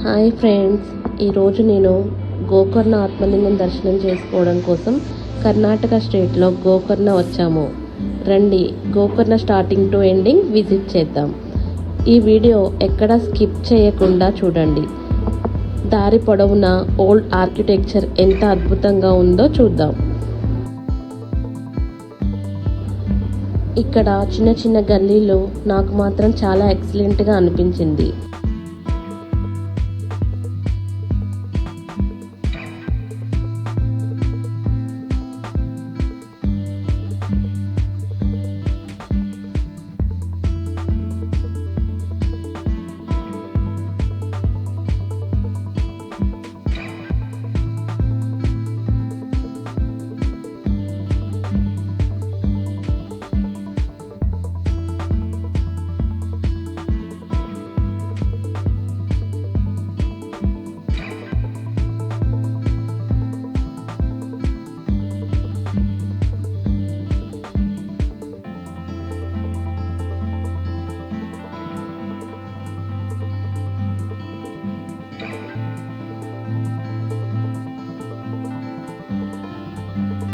Hi friends, ఈరోజు నేను గోకర్ణ ఆత్మలింగం దర్శనం చేసుకోవడం కోసం కర్ణాటక స్టేట్లో గోకర్ణ వచ్చాము. రండి, Gokarna starting to ending visit చేద్దాం. ఈ వీడియో ఎక్కడా స్కిప్ చేయకుండా చూడండి. దారి పొడవునా ఓల్డ్ ఆర్కిటెక్చర్ ఎంత అద్భుతంగా ఉందో చూద్దాం. ఇక్కడ చిన్న చిన్న గల్లీలు నాకు మాత్రం చాలా ఎక్సలెంట్గా అనిపించింది.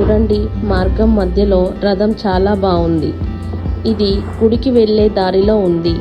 చూడండి, మార్గం మధ్యలో రథం చాలా బాగుంది. ఇది గుడికి వెళ్ళే దారిలో ఉంది.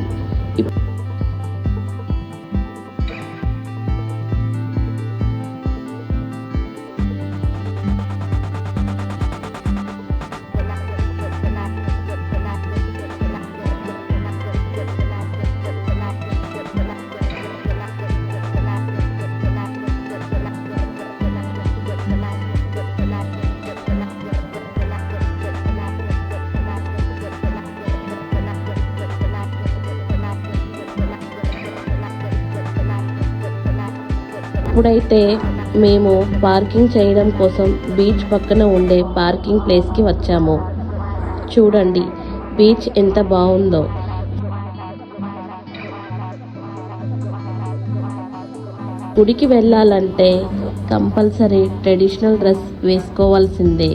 ఇప్పుడైతే మేము పార్కింగ్ చేయడం కోసం బీచ్ పక్కన ఉండే పార్కింగ్ ప్లేస్కి వచ్చాము. చూడండి, బీచ్ ఎంత బాగుందో. గుడికి వెళ్ళాలంటే కంపల్సరీ ట్రెడిషనల్ డ్రెస్ వేసుకోవాల్సిందే.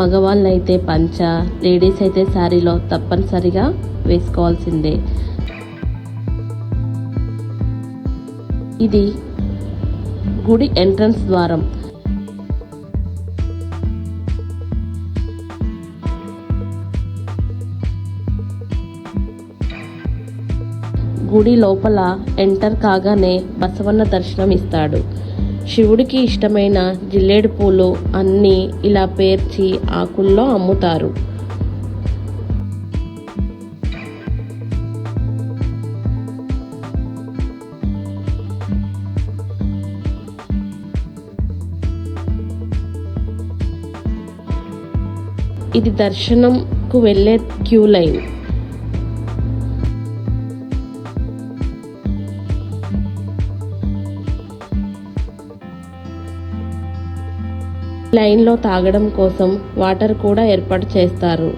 మగవాళ్ళైతే పంచ, లేడీస్ అయితే శారీలో తప్పనిసరిగా వేసుకోవాల్సిందే. ఇది గుడి ఎంట్రన్స్ ద్వారం. గుడి లోపల ఎంటర్ కాగానే బసవన్న దర్శనం ఇస్తాడు. శివుడికి ఇష్టమైన జిల్లేడు పూలు అన్నీ ఇలా పేర్చి ఆకుల్లో అమ్ముతారు. ఇది దర్శనంకు వెళ్ళే క్యూ లైన్. లైన్లో తాగడం కోసం వాటర్ కూడా ఏర్పాటు చేస్తారు.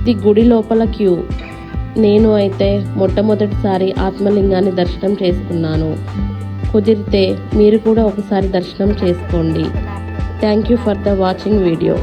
ఇది గుడి లోపల క్యూ. నేను అయితే మొట్టమొదటిసారి ఆత్మలింగాన్ని దర్శనం చేసుకున్నాను. కుదిరితే మీరు కూడా ఒకసారి దర్శనం చేసుకోండి. Thank you for the watching video.